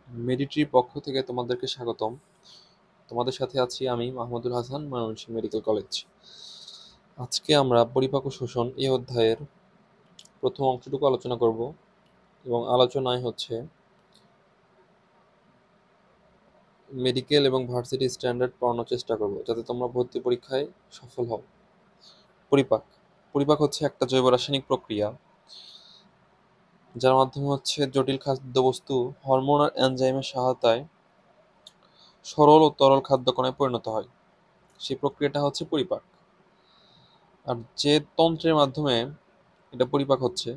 মেডিট্রির পক্ষ থেকে তোমাদেরকে স্বাগতম। তোমাদের সাথে আছি আমি মাহমুদুল হাসান, ময়মনসিংহ মেডিকেল কলেজ। আজকে আমরা পরিপাক ও শোষণ এই অধ্যায়ের প্রথম অংশটুকু আলোচনা করব এবং আলোচনায় হচ্ছে মেডিকেল এবং ভার্সিটি স্ট্যান্ডার্ড পড়ানোর চেষ্টা করব যাতে তোমরা ভর্তি পরীক্ষায় সফল হও। পরিপাক পরিপাক হচ্ছে একটা জৈব রাসায়নিক প্রক্রিয়া যার মাধ্যমে হচ্ছে জটিল খাদ্যবস্তু হরমোন আর এনজাইমের সহায়তায় সরল ও তরল খাদ্য-কণায় পরিণত হয়। সেই প্রক্রিয়াটা হচ্ছে পরিপাক। আর যে তন্ত্রের মাধ্যমে এটা পরিপাক হচ্ছে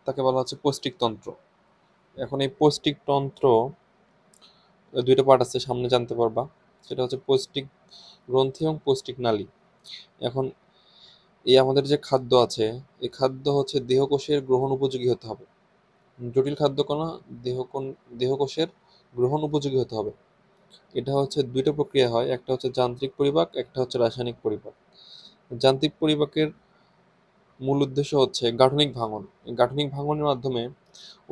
তাকে বলা হচ্ছে পৌষ্টিকতন্ত্র। এখন এই পৌষ্টিকতন্ত্র দুইটা পার্ট আছে, সামনে জানতে পারবা। সেটা হচ্ছে পৌষ্টিক গ্রন্থি এবং পৌষ্টিক নালী। এখন এই আমাদের যে খাদ্য আছে, এই খাদ্য হচ্ছে দেহকোষের গ্রহণ উপযোগী হতে হবে। জটিল খাদ্যকণা দেহকোষের গ্রহণ উপযোগী হতে হবে। এটা হচ্ছে দুইটা প্রক্রিয়া হয়, একটা হচ্ছে যান্ত্রিক পরিপাক, একটা হচ্ছে রাসায়নিক পরিপাক। যান্ত্রিক পরিপাকের মূল উদ্দেশ্য হচ্ছে গাঠনিক ভাঙন। এই গাঠনিক ভাঙনের মাধ্যমে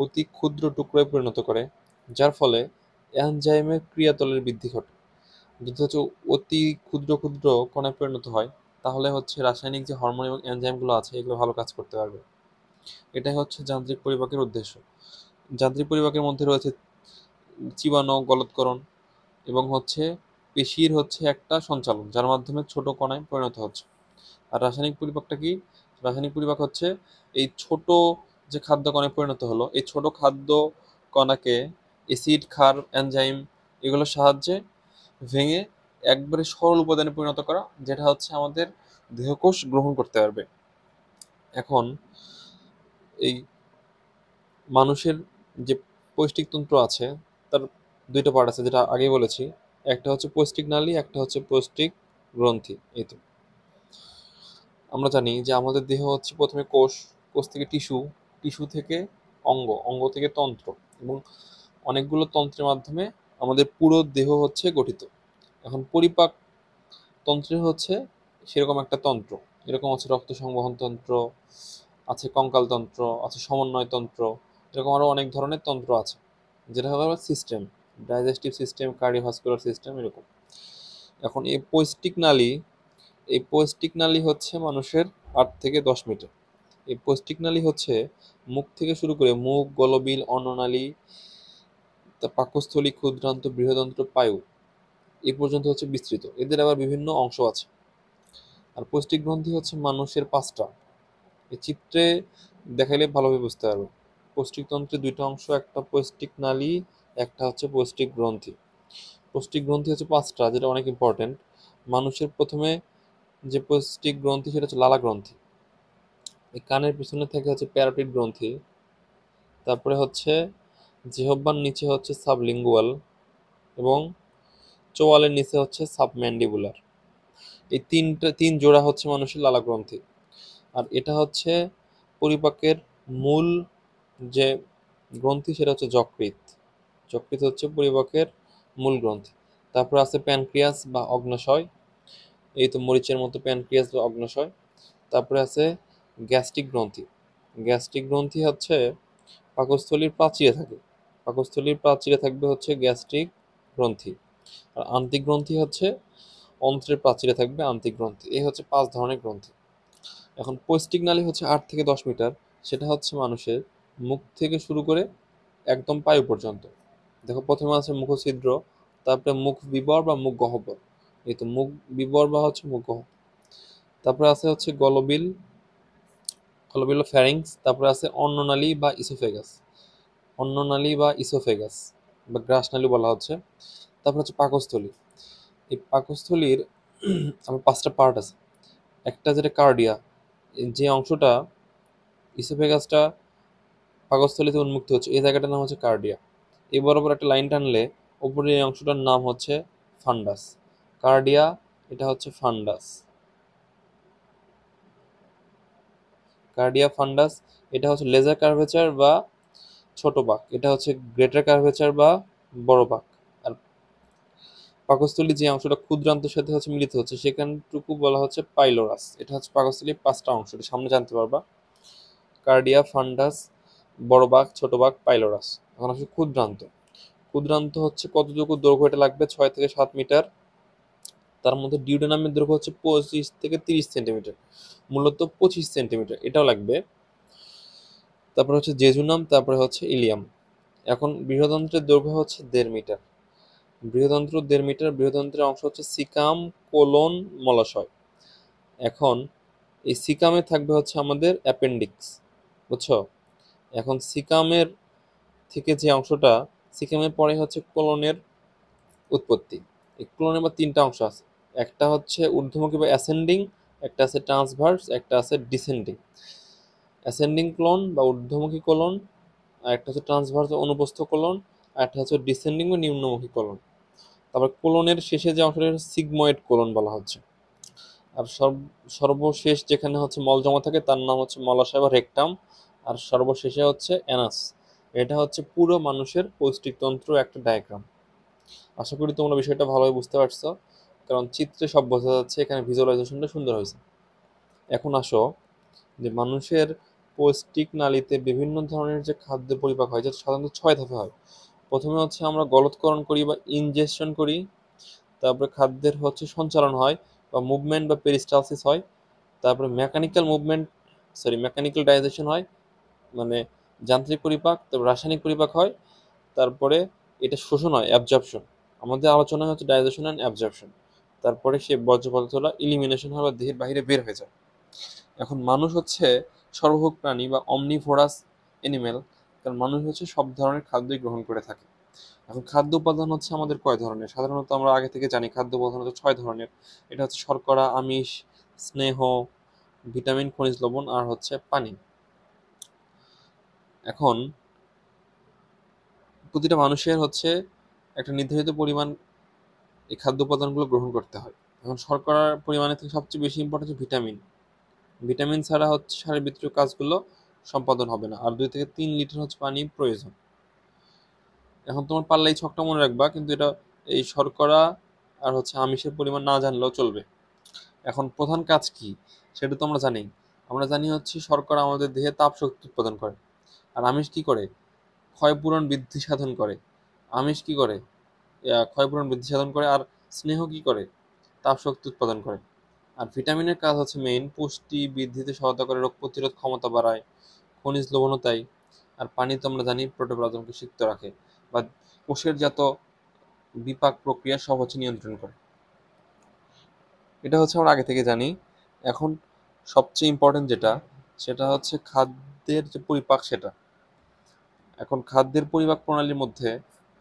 অতি ক্ষুদ্র টুকরোয় পরিণত করে, যার ফলে এনজাইমের ক্রিয়াতলের বৃদ্ধি ঘটে। যদি হচ্ছে অতি ক্ষুদ্র ক্ষুদ্র কণায় পরিণত হয়, তাহলে হচ্ছে রাসায়নিক যে হরমোন এবং এনজাইমগুলো আছে এগুলো ভালো কাজ করতে পারবে। এটাই হচ্ছে যান্ত্রিক পরিপাকের উদ্দেশ্য। যান্ত্রিক পরিপাকের মধ্যে রয়েছে চিবানো, গলৎকরণ এবং হচ্ছে পেশির হচ্ছে একটা সঞ্চালন, যার মাধ্যমে ছোট কণায় পরিণত হচ্ছে। আর রাসায়নিক পরিপাকটা কি? রাসায়নিক পরিপাক হচ্ছে এই ছোট যে খাদ্য কণায় পরিণত হলো, এই ছোট খাদ্য কণাকে অ্যাসিড, ক্ষার, এনজাইম এগুলোর সাহায্যে ভেঙে একবারে সরল উপাদানে পরিণত করা, যেটা হচ্ছে আমাদের দেহকোষ গ্রহণ করতে পারবে। এখন এই মানুষের যে পৌষ্টিকতন্ত্র আছে তার দুইটা পার্ট আছে, যেটা আগেই বলেছি। একটা হচ্ছে পৌষ্টিক নালী, একটা হচ্ছে পৌষ্টিক গ্রন্থি। এই তো আমরা জানি যে আমাদের দেহ হচ্ছে প্রথমে কোষ, কোষ থেকে টিস্যু, টিস্যু থেকে অঙ্গ, অঙ্গ থেকে তন্ত্র, এবং অনেকগুলো তন্ত্রের মাধ্যমে আমাদের পুরো দেহ হচ্ছে গঠিত। এখন পরিপাক তন্ত্রে হচ্ছে সেরকম একটা তন্ত্র, এরকম আছে রক্ত সংবহন তন্ত্র, আছে কঙ্কাল তন্ত্র, আছে সমন্বয় তন্ত্র, এরকম আরো অনেক ধরনের তন্ত্র আছে, যেটা হলো system, digestive system, cardiovascular system, এরকম। এখন এই পৌষ্টিক নালী হচ্ছে মানুষের 8 থেকে 10 মিটার। এই পৌষ্টিক নালী হচ্ছে মুখ থেকে শুরু করে মুখ, গলবিল, অন্ননালী, পাকস্থলী, ক্ষুদ্রান্ত, বৃহদান্ত্র, পায়ু এ পর্যন্ত হচ্ছে বিস্তৃত। এদের আবার বিভিন্ন অংশ আছে। আর পৌষ্টিক গ্রন্থি হচ্ছে মানুষের 5টা। এই চিত্রে দেখাইলে ভালোভাবে বুঝতে পারবে। পৌষ্টিকতন্ত্রের দুইটা অংশ, একটা পৌষ্টিক নালী, একটা হচ্ছে পৌষ্টিক গ্রন্থি। পৌষ্টিক গ্রন্থি হচ্ছে 5টা, যেটা অনেক ইম্পর্টেন্ট। মানুষের প্রথমে যে পৌষ্টিক গ্রন্থি সেটা হচ্ছে লালা গ্রন্থি। এই কানের পিছনে থেকে হচ্ছে প্যারোটিড গ্রন্থি। তারপরে হচ্ছে জিহ্বার নিচে হচ্ছে সাবলিঙ্গুয়াল, এবং চোয়ালের নিচে হচ্ছে সাবম্যান্ডিবুলার। এই তিন জোড়া হচ্ছে মানুষের লালা গ্রন্থি। আর এটা হচ্ছে পরিপাকের মূল যে গ্রন্থি, সেটা হচ্ছে যকৃৎ। যকৃৎ হচ্ছে পরিপাকের মূল গ্রন্থি। তারপর আছে প্যানক্রিয়াস বা অগ্ন্যাশয়, এই তো মরিচের মতো প্যানক্রিয়াস বা অগ্ন্যাশয়। তারপরে আছে গ্যাস্ট্রিক গ্রন্থি। গ্যাস্ট্রিক গ্রন্থি হচ্ছে পাকস্থলীর প্রাচীরে থাকে। পাকস্থলীর প্রাচীরে থাকবে হচ্ছে গ্যাস্ট্রিক গ্রন্থি। আর আন্তিক গ্রন্থি হচ্ছে অন্ত্রের প্রাচীরে থাকবে আন্তিক গ্রন্থি। এই হচ্ছে 5 ধরনের গ্রন্থি। এখন পৌষ্টিক নালী হচ্ছে 8 থেকে 10 মিটার। সেটা হচ্ছে মানুষের মুখ থেকে শুরু করে একদম পায়ু পর্যন্ত। দেখো, প্রথমে আছে মুখছিদ্র, তারপরে মুখ বিবর বা মুখ গহ্বর। এই তো মুখ বিবর বা হচ্ছে মুখ গহ্বর। তারপরে আছে হচ্ছে গলবিল, গলবিল ফ্যারিংস। তারপরে আছে অন্ননালী বা ইসোফেগাস, অন্ননালী বা ইসোফেগাস বা গ্রাসনালী বলা হচ্ছে। তারপর হচ্ছে পাকস্থলী। এই পাকস্থলীর আমার 5টা পার্ট আছে। একটা যেটা কার্ডিয়া, যে অংশটা ইসোফেগাসটা পাকস্থলীতে উন্মুক্ত হচ্ছে, এই জায়গাটার নাম হচ্ছে কার্ডিয়া। এই বরাবর একটা লাইন টানলে উপরের এই অংশটার নাম হচ্ছে ফান্ডাস। কার্ডিয়া, এটা হচ্ছে ফান্ডাস, কার্ডিয়া ফান্ডাস। এটা হচ্ছে লেজার কার্ভেচার বা ছোট বাঁক, এটা হচ্ছে গ্রেটার কার্ভেচার বা বড় বাঁক। আর পাকস্থলী যে অংশটা ক্ষুদ্রান্তের সাথে হচ্ছে মিলিত হচ্ছে সেখানটুকু বলা হচ্ছে পাইলোরাস। এটা হচ্ছে পাকস্থলীর 5টা অংশ, এটা সামনে জানতে পারবা। কার্ডিয়া, ফান্ডাস, বড় বাঁক, ছোট বাঁক, পাইলোরাস। এখন আসলে ক্ষুদ্রান্ত। ক্ষুদ্রান্ত হচ্ছে কতটুকু দৈর্ঘ্য, এটা লাগবে 6 থেকে 7 মিটার। তার মধ্যে ডিউটেনামের দৈর্ঘ্য হচ্ছে 25 থেকে 30 সেন্টিমিটার, মূলত 25 সেন্টিমিটার, এটাও লাগবে। তারপর হচ্ছে জেজুনাম, তারপরে হচ্ছে ইলিয়াম। এখন বৃহদন্ত্রের দৈর্ঘ্য হচ্ছে 1.5 মিটার। বৃহদন্ত্র 1.5 মিটার। বৃহদন্ত্রের অংশ হচ্ছে সিকাম, কোলন, মলাশয়। এখন এই সিকামে থাকবে হচ্ছে আমাদের অ্যাপেন্ডিক্স, বুঝছো? এখন সিকামের থেকে যে অংশটা, সিকামের পরে হচ্ছে কোলনের উৎপত্তি। এই কোলনের আবার 3টা অংশ আছে। একটা হচ্ছে ঊর্ধ্বমুখী বা অ্যাসেন্ডিং, একটা আছে ট্রান্সভার্স, একটা আছে ডিসেন্ডিং। অ্যাসেন্ডিং কোলন বা ঊর্ধ্বমুখী কোলন, আর একটা হচ্ছে ট্রান্সভার্স বা অনুপ্রস্থ কোলন, আর একটা হচ্ছে ডিসেন্ডিং বা নিম্নমুখী কোলন। তারপর কোলনের শেষে যে অংশটা সিগময়েড কোলন বলা হচ্ছে। আর সর্বশেষ যেখানে হচ্ছে মল জমা থাকে তার নাম হচ্ছে মলাশয় বা রেকটাম। আর সর্বশেষে হচ্ছে অ্যানাস। এটা হচ্ছে পুরো মানুষের পৌষ্টিকতন্ত্র একটা ডায়াগ্রাম। আশা করি তোমরা বিষয়টা ভালোভাবে বুঝতে পারছো, কারণ চিত্রে সব বোঝা যাচ্ছে, এখানে ভিজুয়ালাইজেশনটা সুন্দর হয়েছে। এখন আসো যে মানুষের পৌষ্টিক নালীতে বিভিন্ন ধরনের যে খাদ্য পরিপাক হয়, যেটা সাধারণত 6 ধাপে হয়। প্রথমে হচ্ছে আমরা গলৎকরণ করি বা ইনজেকশন করি। তারপরে খাদ্যের হচ্ছে সঞ্চালন হয় বা মুভমেন্ট বা পেরিস্টালসিস হয়। তারপরে মেকানিক্যাল ডাইজেশন হয়, মানে যান্ত্রিক পরিপাক। তারপর রাসায়নিক পরিপাক হয়। তারপরে এটা শোষণ হয়, অ্যাবজর্পশন। আমাদের আলোচনা হচ্ছে ডাইজেশন অ্যান্ড অ্যাবজর্পশন। তারপরে সে বর্জ্য পদার্থগুলো ইলিমিনেশন হয় বা দেহের বাইরে বের হয়ে যায়। এখন মানুষ হচ্ছে সর্বভোগ প্রাণী বা অমনিভোরাস এনিম্যাল, কারণ মানুষ হচ্ছে সব ধরনের খাদ্যই গ্রহণ করে থাকে। এখন খাদ্য উপাদান হচ্ছে আমাদের কয় ধরনের? সাধারণত আমরা আগে থেকে জানি খাদ্য উপাদান হচ্ছে 6 ধরনের। এটা হচ্ছে শর্করা, আমিষ, স্নেহ, ভিটামিন, খনিজ লবণ আর হচ্ছে পানি। এখন প্রতিটা মানুষের হচ্ছে একটা নির্ধারিত পরিমাণ এই খাদ্য উপাদানগুলো গ্রহণ করতে হয়। এখন শর্করার পরিমাণের থেকে সবচেয়ে বেশি ইম্পর্টেন্ট হচ্ছে ভিটামিন। ভিটামিন ছাড়া হচ্ছে শারীরবৃত্তীয় কাজগুলো সম্পাদন হবে না। আর 2 থেকে 3 লিটার হচ্ছে পানি প্রয়োজন। এখন তোমার পারলে এই ছকটা মনে রাখবা, কিন্তু এটা এই শর্করা আর হচ্ছে আমিষের পরিমাণ না জানলেও চলবে। এখন প্রধান কাজ কি সেটা তো আমরা জানি। আমরা জানি হচ্ছে শর্করা আমাদের দেহে তাপ শক্তি উৎপাদন করে। আর আমিষ কি করে? ক্ষয়পূরণ বৃদ্ধি সাধন করে। আমিষ কি করে? ক্ষয়পূরণ বৃদ্ধি সাধন করে। আর স্নেহ কি করে? তাপ শক্তি উৎপাদন করে। আর ভিটামিনের কাজ হচ্ছে মেইন পুষ্টি বৃদ্ধিতে সহায়তা করে, রোগ প্রতিরোধ ক্ষমতা বাড়ায়, খনিজ লবণও তাই। আর পানি তো আমরা জানি প্রোটোপ্লাজমকে সিক্ত রাখে বা কোষের যত বিপাক প্রক্রিয়া সব হচ্ছে নিয়ন্ত্রণ করে। এটা হচ্ছে আমরা আগে থেকে জানি। এখন সবচেয়ে ইম্পর্টেন্ট যেটা, সেটা হচ্ছে খাদ্যের যে পরিপাক সেটা। এখন খাদ্যের পরিপাক প্রণালীর মধ্যে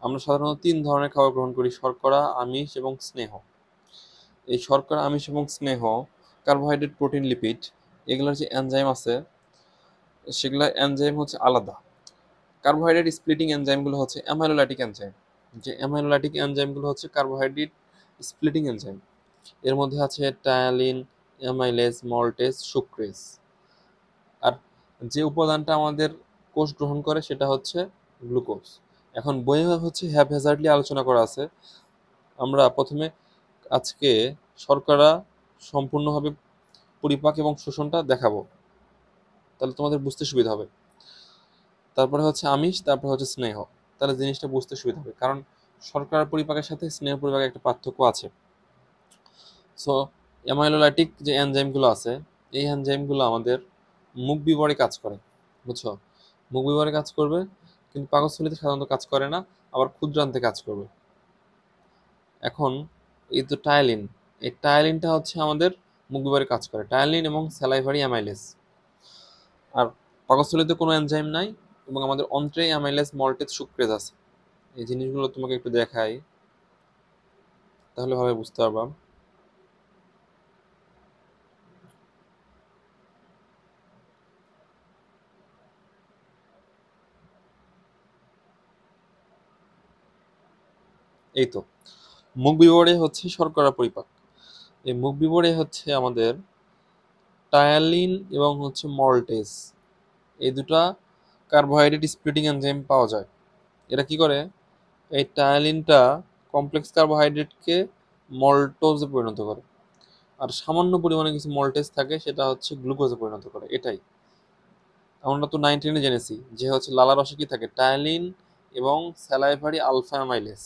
আমরা সাধারণত 3 ধরনের খাবার গ্রহণ করি: শর্করা, আমিষ এবং স্নেহ। এই শর্করা, আমিষ এবং স্নেহ, কার্বোহাইড্রেট, প্রোটিন, লিপিড, এগুলোর যে এনজাইম আছে সেগুলোর এনজাইম হচ্ছে আলাদা। কার্বোহাইড্রেট স্প্লিটিং এনজাইমগুলো হচ্ছে অ্যামাইলোলাইটিক এনজাইম। যে অ্যামাইলোলাইটিক এনজাইমগুলো হচ্ছে কার্বোহাইড্রেট স্প্লিটিং এনজাইম। এর মধ্যে আছে টায়ালিন, অ্যামাইলেজ, মল্টেজ, সুক্রেজ। আর যে উপাদানটা আমাদের কোষ গ্রহণ করে সেটা হচ্ছে গ্লুকোজ। এখন বইয়ে হচ্ছে হ্যাভেজার্ডলি আলোচনা করা আছে। আমরা প্রথমে আজকে শর্করা সম্পূর্ণভাবে পরিপাক এবং শোষণটা দেখাবো, তাহলে তোমাদের বুঝতে সুবিধা হবে। তারপরে হচ্ছে আমিষ, তারপরে হচ্ছে স্নেহ। তাহলে জিনিসটা বুঝতে সুবিধা হবে, কারণ শর্করার পরিপাকের সাথে স্নেহ পরিপাকের একটা পার্থক্য আছে। সো অ্যামাইলোলাইটিক যে এনজাইমগুলো আছে, এই এনজাইমগুলো আমাদের মুখ বিবরে কাজ করে, বুঝছো? মুখ বিবরে কাজ করবে, কিন্তু পাকস্থলীতে সাধারণত কাজ করে না, আবার ক্ষুদ্রান্তে কাজ করবে। এখন এই তো টায়ালিন, এই টায়ালিনটা হচ্ছে আমাদের মুখ বিবরে কাজ করে, টায়ালিন এবং স্যালাইভারি অ্যামাইলেজ। আর পাকস্থলীতে কোনো এনজাইম নাই, এবং আমাদের অন্ত্রে অ্যামাইলেজ, মল্টেজ, সুক্রেজ আছে। এই জিনিসগুলো তোমাকে একটু দেখাই, তাহলে ভাবে বুঝতে পারবা। এই তো মুখ বিবরে হচ্ছে শর্করা পরিপাক। এই মুখ বিবরে হচ্ছে আমাদের টায়ালিন এবং হচ্ছে মল্টেজ, এই দুটা কার্বোহাইড্রেট স্প্লিটিং এনজাইম পাওয়া যায়। এরা কি করে? এই টায়ালিনটা কমপ্লেক্স কার্বোহাইড্রেটকে মল্টোজে পরিণত করে, আর সামান্য পরিমাণে কিছু মল্টেজ থাকে, সেটা হচ্ছে গ্লুকোজে পরিণত করে। এটাই আমরা তো 9-10 জেনেছি যে হচ্ছে লালা রসে কি থাকে, টায়ালিন এবং স্যালাইভারি আলফা অ্যামাইলেজ।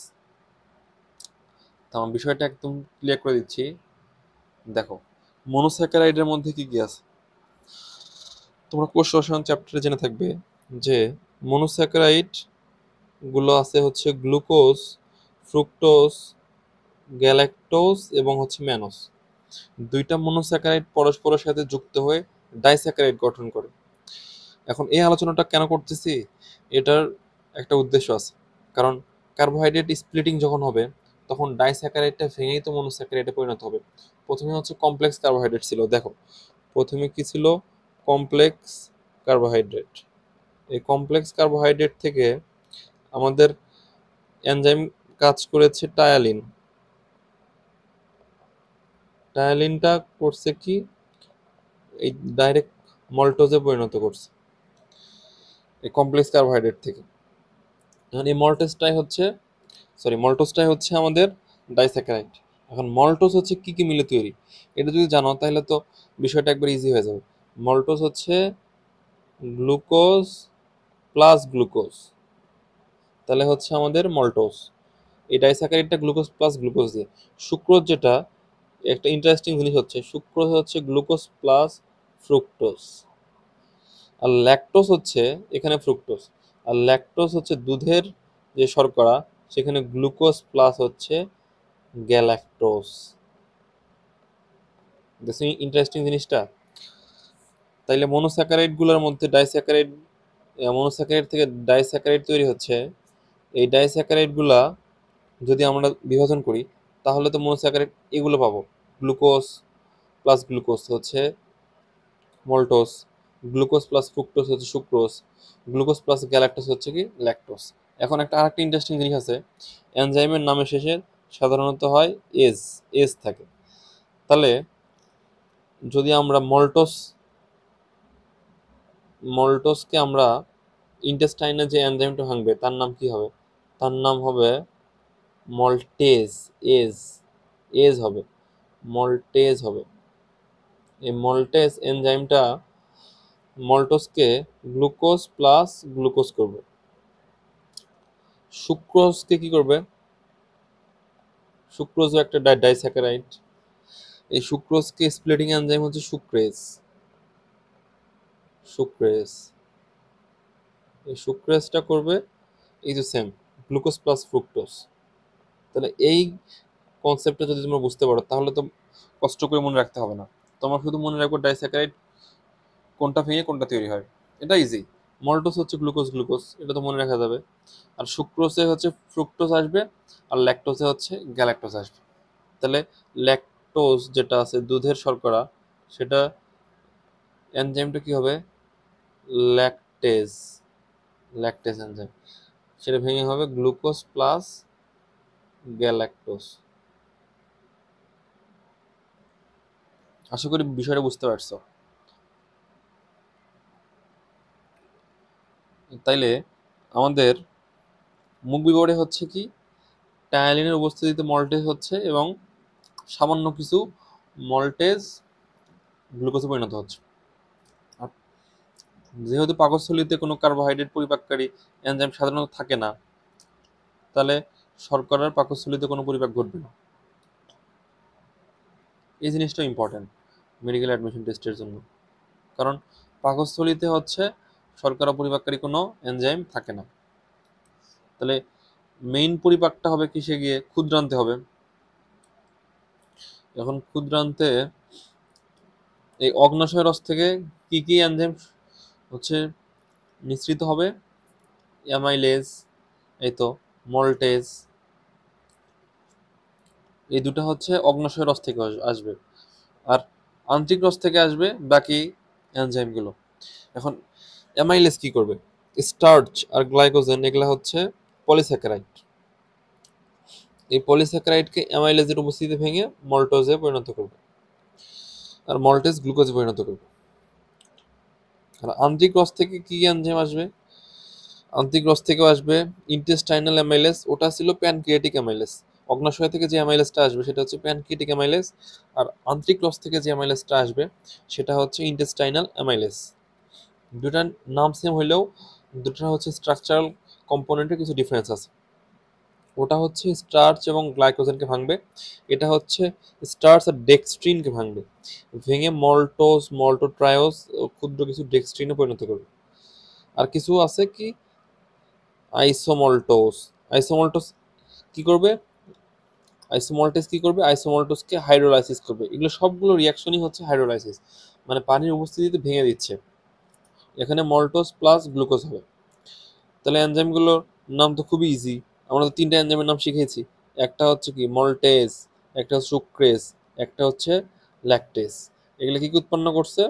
তো আমার বিষয়টা একদম ক্লিয়ার করে দিচ্ছি। দেখো, মনোস্যাকারাইডের মধ্যে কি কি আছে? তোমরা কোষ রসায়ন চ্যাপ্টারে জেনে থাকবে যে মনোস্যাকারাইড গুলো আছে হচ্ছে গ্লুকোজ, ফ্রুক্টোজ, গ্যালাক্টোজ এবং হচ্ছে ম্যানোজ। দুইটা মনোস্যাকারাইড পরস্পরের সাথে যুক্ত হয়ে ডাইস্যাকারাইড গঠন করে। এখন এই আলোচনাটা কেন করতেছি? এটার একটা উদ্দেশ্য আছে। কারণ কার্বোহাইড্রেট স্প্লিটিং যখন হবে তখন ডাইস্যাকারাইডটা ভেঙেই তো মনোস্যাকারাইডে পরিণত হবে। প্রথমে হচ্ছে কমপ্লেক্স কার্বোহাইড্রেট ছিল। দেখো, প্রথমে কি ছিল? Complex carbohydrate. এই কমপ্লেক্স কার্বোহাইড্রেট থেকে আমাদের এনজাইম কাজ করেছে টায়ালিন। টায়ালিনটা করছে কি? এই ডাইরেক্ট মল্টোজে পরিণত করছে এই কমপ্লেক্স কার্বোহাইড্রেট থেকে। এখন এই মল্টোজটাই হচ্ছে আমাদের ডাইস্যাকারাইড। এখন মল্টোজ হচ্ছে কি কি মিলে তৈরি? এটা যদি জানো তাহলে তো বিষয়টা একবার ইজি হয়ে যাবে। মল্টোজ হচ্ছে গ্লুকোজ প্লাস গ্লুকোজ, তাহলে হচ্ছে আমাদের মল্টোজ। এই ডাইস্যাকারাইডটা গ্লুকোজ প্লাস গ্লুকোজ দিয়ে। সুক্রোজ যেটা, একটা ইন্টারেস্টিং জিনিস হচ্ছে সুক্রোজ হচ্ছে গ্লুকোজ প্লাস ফ্রুক্টোজ। আর ল্যাকটোজ হচ্ছে এখানে ফ্রুক্টোজ। আর ল্যাকটোজ হচ্ছে দুধের যে শর্করা, সেখানে গ্লুকোজ প্লাস হচ্ছে গ্যালাক্টোজ। দেখছি ইন্টারেস্টিং জিনিসটা? তাইলে মনোস্যাকারাইড গুলোর মধ্যে মনোস্যাকারাইড থেকে ডাইস্যাকারাইড তৈরি হচ্ছে। এই ডাইস্যাকারাইড গুলা যদি আমরা বিভাজন করি তাহলে তো মনোস্যাকারাইড এগুলো পাবো। গ্লুকোজ প্লাস গ্লুকোজ হচ্ছে মল্টোজ, গ্লুকোজ প্লাস ফ্রুক্টোজ হচ্ছে সুক্রোজ, গ্লুকোজ প্লাস গ্যালাক্টোজ হচ্ছে কি ল্যাকটোজ। এখন আরেকটা ইন্টারেস্টিং জিনিস আছে, এনজাইমের নামের শেষে সাধারণত হয় এজ, এজ থাকে। তাহলে যদি আমরা মল্টোসকে আমরা ইন্টেস্টাইনে যে এনজাইমটা ভাঙবে তার নাম কি হবে? তার নাম হবে মল্টেজ। এজ, এজ হবে, মল্টেজ হবে। এই মল্টেজ এনজাইমটা মল্টোসকে গ্লুকোজ প্লাস গ্লুকোজ করবে। সুক্রোজকে কি করবে? সুক্রোজও একটা ডাইস্যাকারাইড। এই সুক্রোজকে স্প্লিটিং এনজাইম হচ্ছে সুক্রেজ। সুক্রেজ, এই সুক্রেজটা করবে এই যে সেম গ্লুকোজ প্লাস ফ্রুক্টোজ। তাহলে এই কনসেপ্টটা যদি তোমরা বুঝতে পারো তাহলে তো কষ্ট করে মনে রাখতে হবে না। তোমার শুধু মনে রাখবো ডাইস্যাকারাইড কোনটা ভেঙে কোনটা তৈরি হয়, এটা ইজি। মল্টোজ হচ্ছে গ্লুকোজ গ্লুকোজ, এটা তো মনে রাখা যাবে। আর সুক্রোজে হচ্ছে ফ্রুক্টোজ আসবে, আর ল্যাকটোজে হচ্ছে গ্যালাক্টোজ আসবে। তাহলে ল্যাকটোজ যেটা আছে দুধের শর্করা, সেটা এনজাইমটা কি হবে? Lactase, lactase enzyme. সেটা ভেঙে হবে গ্লুকোজ প্লাস গ্যালাক্টোজ। আশা করি বিষয়টা বুঝতে পারছো। তাইলে আমাদের মুখ বিবরে হচ্ছে কি, টায়ালিনের উপস্থিতিতে মল্টেজ হচ্ছে এবং সামান্য কিছু মল্টেজ গ্লুকোজে পরিণত হচ্ছে। আর যেহেতু পাকস্থলীতে কোনো কার্বোহাইড্রেট পরিপাককারী এনজাইম সাধারণত থাকে না, তাহলে শর্করার পাকস্থলীতে কোনো পরিপাক ঘটবে না। এই জিনিসটা ইম্পর্টেন্ট মেডিকেল অ্যাডমিশন টেস্টের জন্য। কারণ পাকস্থলীতে হচ্ছে শর্করা পরিপাককারী কোনো এনজাইম থাকে না। তাহলে মেইন পরিপাকটা হবে কিসে গিয়ে? ক্ষুদ্রান্তে হবে। এখন ক্ষুদ্রান্তে এই অগ্ন্যাশয় রস থেকে কি কি এনজাইম হচ্ছে নিঃসৃত হবে? অ্যামাইলেজ, এই তো মল্টেজ, এই দুটো হচ্ছে অগ্ন্যাশয় রস থেকে আসবে। আর আন্ত্রিক রস থেকে আসবে বাকি এনজাইমগুলো। এখন অ্যামাইলেজ কি করবে? স্টার্চ আর গ্লাইকোজেন এগুলা হচ্ছে পলিস্যাকারাইড। এই পলিস্যাকারাইডকে অ্যামাইলেজের উপস্থিতিতে ভেঙে মল্টোজে পরিণত করবে, আর মল্টেজ গ্লুকোজে পরিণত করবে। আর আন্ত্রিক রস থেকে কি এনজাইম আসবে? আন্ত্রিক রস থেকেও আসবে ইন্টেস্টাইনাল অ্যামাইলেজ, ওটা ছিল প্যানক্রিয়াটিক অ্যামাইলেজ। অগ্ন্যাশয় থেকে যে অ্যামাইলেজটা আসবে সেটা হচ্ছে প্যানক্রিয়াটিক অ্যামাইলেজ। আর আন্ত্রিক রস থেকে যে অ্যামাইলেজটা আসবে সেটা হচ্ছে ইন্টেস্টাইনাল অ্যামাইলেজ। দুটার নাম সেম হইলেও দুটা হচ্ছে স্ট্রাকচারাল কম্পোনেন্টের কিছু ডিফারেন্স আছে। ওটা হচ্ছে স্টার্চ এবং গ্লাইকোজেনকে ভাঙবে, এটা হচ্ছে স্টার্চ আর ডেক্সট্রিনকে ভাঙবে, ভেঙে মল্টোজ মল্টোট্রায়োজ ক্ষুদ্র কিছু ডেক্সট্রিনে পরিণত করবে। আর কিছু আছে কি আইসোমল্টোজ, আইসোমল্টোজ কি করবে, আইসোমল্টেজ কি করবে, আইসোমল্টোজকে হাইড্রোলাইসিস করবে। এগুলো সবগুলো রিয়াকশনই হচ্ছে হাইড্রোলাইসিস, মানে পানির উপস্থিতিতে ভেঙে দিচ্ছে। এখানে মল্টোজ প্লাস গ্লুকোজ হবে। তাহলে এনজাইমগুলোর নাম তো খুবই ইজি, আমরা তো তিনটা এনজাইমের নাম শিখেছি। একটা হচ্ছে কি মল্টেজ, একটা হচ্ছে সুক্রেজ, একটা হচ্ছে ল্যাকটেজ। এগুলো কি কি উৎপন্ন করছে,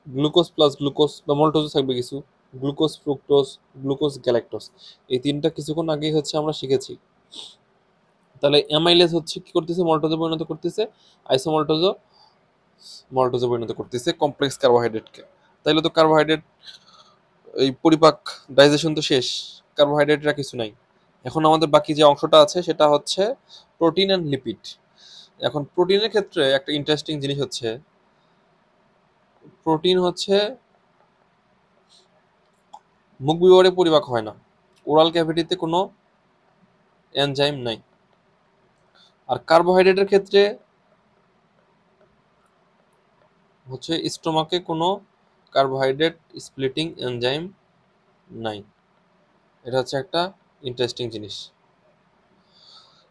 গ্লুকোজ প্লাস গ্লুকোজ বা মল্টোজও থাকবে কিছু, গ্লুকোজ ফ্রুক্টোজ, গ্লুকোজ গ্যালাক্টোজ। এই তিনটা কিছুক্ষণ আগেই হচ্ছে আমরা শিখেছি। তাহলে অ্যামাইলেজ হচ্ছে কি করতেছে, মল্টোজে পরিণত করতেছে, আইসোমল্টোজও মল্টোজে পরিণত করতেছে কমপ্লেক্স কার্বোহাইড্রেটকে। তাইলে তো কার্বোহাইড্রেট এই পরিপাক ডাইজেশন তো শেষ, কার্বোহাইড্রেটরা কিছু নাই। এখন আমাদের বাকি যে অংশটা আছে সেটা হচ্ছে প্রোটিন অ্যান্ড লিপিড। এখন প্রোটিনের ক্ষেত্রে একটা ইন্টারেস্টিং জিনিস হচ্ছে, প্রোটিন হচ্ছে মুখ বিবরে পরিপাক হয় না, ওরাল ক্যাভিটিতে কোনো এনজাইম নাই। আর কার্বোহাইড্রেটের ক্ষেত্রে হচ্ছে স্টোমাকে কোনো কার্বোহাইড্রেট স্প্লিটিং এনজাইম নাই। এটা হচ্ছে একটা ইন্টারেস্টিং জিনিস।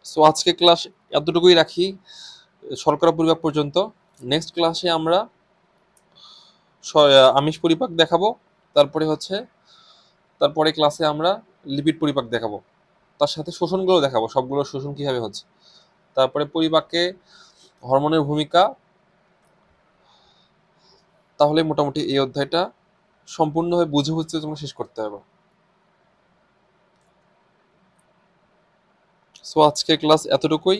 সো আজকে ক্লাস এতটুকুই রাখি, শর্করা পরিপাক পর্যন্ত। নেক্সট ক্লাসে আমরা আমিষ পরিপাক দেখাবো, তারপরে হচ্ছে তারপরে ক্লাসে আমরা লিপিড পরিপাক দেখাবো, তার সাথে শোষণগুলো দেখাবো, সবগুলো শোষণ কিভাবে হচ্ছে, তারপরে পরিপাকে হরমোনের ভূমিকা। তাহলে মোটামুটি এই অধ্যায়টা সম্পূর্ণভাবে বুঝে বুঝতে তোমরা শেষ করতে হবে। সো আজকে ক্লাস এতটুকুই।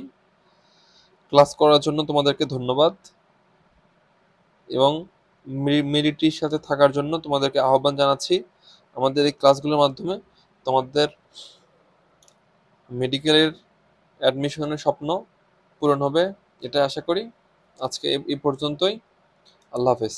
ক্লাস করার জন্য তোমাদেরকে ধন্যবাদ এবং মিলিটারির সাথে থাকার জন্য তোমাদেরকে আহ্বান জানাচ্ছি। আমাদের এই ক্লাসগুলোর মাধ্যমে তোমাদের মেডিকেলের অ্যাডমিশনের স্বপ্ন পূরণ হবে, এটা আশা করি। আজকে এই পর্যন্তই। আল্লাহ হাফেজ।